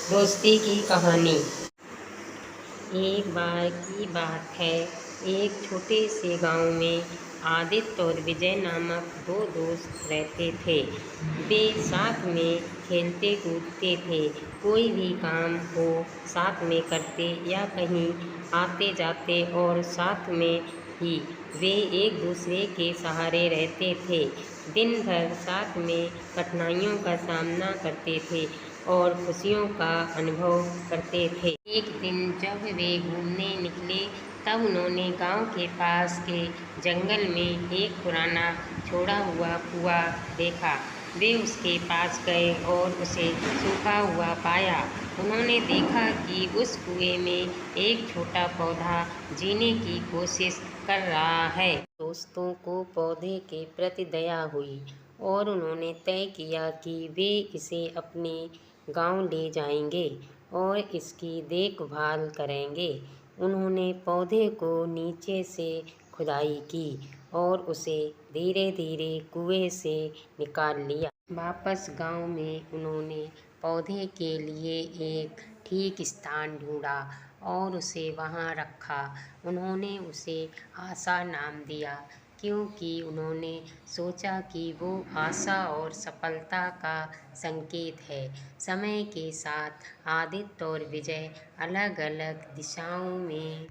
दोस्ती की कहानी। एक बार की बात है, एक छोटे से गांव में आदित्य और विजय नामक दो दोस्त रहते थे। वे साथ में खेलते कूदते थे, कोई भी काम हो साथ में करते या कहीं आते जाते और साथ में ही वे एक दूसरे के सहारे रहते थे। दिन भर साथ में कठिनाइयों का सामना करते थे और खुशियों का अनुभव करते थे। एक दिन जब वे घूमने निकले तब उन्होंने गांव के पास के जंगल में एक पुराना छोड़ा हुआ कुआं देखा। वे उसके पास गए और उसे सूखा हुआ पाया। उन्होंने देखा कि उस कुएं में एक छोटा पौधा जीने की कोशिश कर रहा है। दोस्तों को पौधे के प्रति दया हुई और उन्होंने तय किया कि वे इसे अपने गांव ले जाएंगे और इसकी देखभाल करेंगे। उन्होंने पौधे को नीचे से खुदाई की और उसे धीरे धीरे कुएं से निकाल लिया। वापस गांव में उन्होंने पौधे के लिए एक ठीक स्थान ढूंढा और उसे वहां रखा। उन्होंने उसे आशा नाम दिया क्योंकि उन्होंने सोचा कि वो आशा और सफलता का संकेत है। समय के साथ आदित्य और विजय अलग अलग दिशाओं में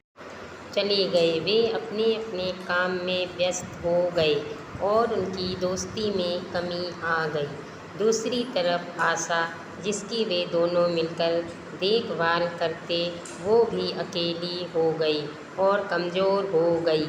चले गए। वे अपने अपने काम में व्यस्त हो गए और उनकी दोस्ती में कमी आ गई। दूसरी तरफ आशा, जिसकी वे दोनों मिलकर देखभाल करते, वो भी अकेली हो गई और कमज़ोर हो गई।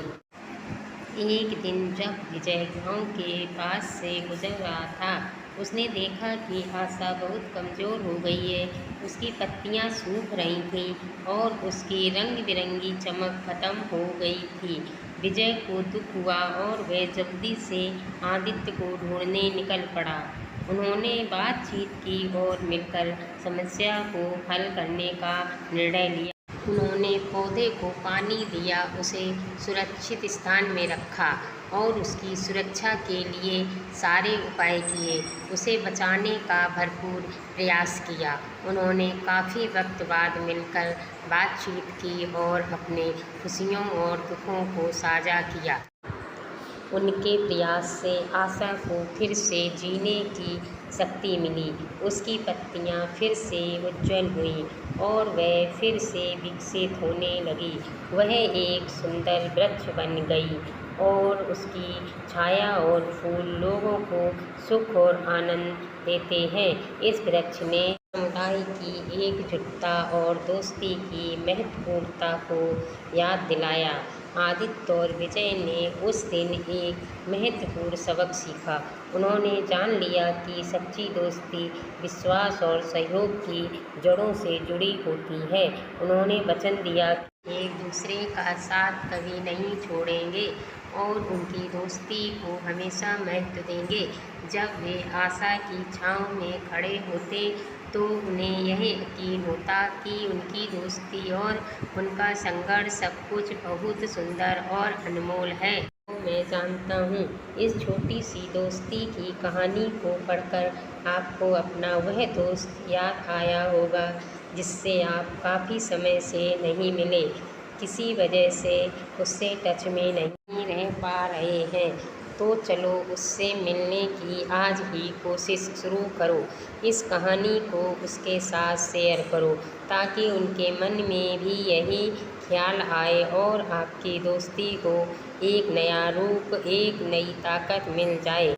एक दिन जब विजय गांव के पास से गुजर रहा था, उसने देखा कि आशा बहुत कमज़ोर हो गई है। उसकी पत्तियां सूख रही थीं और उसकी रंग बिरंगी चमक खत्म हो गई थी। विजय को दुख हुआ और वह जल्दी से आदित्य को ढूंढने निकल पड़ा। उन्होंने बातचीत की और मिलकर समस्या को हल करने का निर्णय लिया। उन्होंने पौधे को पानी दिया, उसे सुरक्षित स्थान में रखा और उसकी सुरक्षा के लिए सारे उपाय किए। उसे बचाने का भरपूर प्रयास किया। उन्होंने काफ़ी वक्त बाद मिलकर बातचीत की और अपने खुशियों और दुखों को साझा किया। उनके प्रयास से आशा को फिर से जीने की शक्ति मिली। उसकी पत्तियां फिर से उज्ज्वल हुईं और वह फिर से विकसित होने लगी। वह एक सुंदर वृक्ष बन गई और उसकी छाया और फूल लोगों को सुख और आनंद देते हैं। इस वृक्ष ने समुदाय की एकजुटता और दोस्ती की महत्वपूर्णता को याद दिलाया। आदित्य और विजय ने उस दिन एक महत्वपूर्ण सबक सीखा। उन्होंने जान लिया कि सच्ची दोस्ती विश्वास और सहयोग की जड़ों से जुड़ी होती है। उन्होंने वचन दिया कि एक दूसरे का साथ कभी नहीं छोड़ेंगे और उनकी दोस्ती को हमेशा महत्व देंगे। जब वे आशा की छाँव में खड़े होते तो उन्हें यह यकीन होता कि उनकी दोस्ती और उनका संघर्ष सब कुछ बहुत सुंदर और अनमोल है। तो मैं जानता हूँ इस छोटी सी दोस्ती की कहानी को पढ़कर आपको अपना वह दोस्त याद आया होगा जिससे आप काफ़ी समय से नहीं मिले, किसी वजह से उससे टच में नहीं रह पा रहे हैं। तो चलो उससे मिलने की आज ही कोशिश शुरू करो। इस कहानी को उसके साथ शेयर करो ताकि उनके मन में भी यही ख्याल आए और आपकी दोस्ती को एक नया रूप, एक नई ताकत मिल जाए।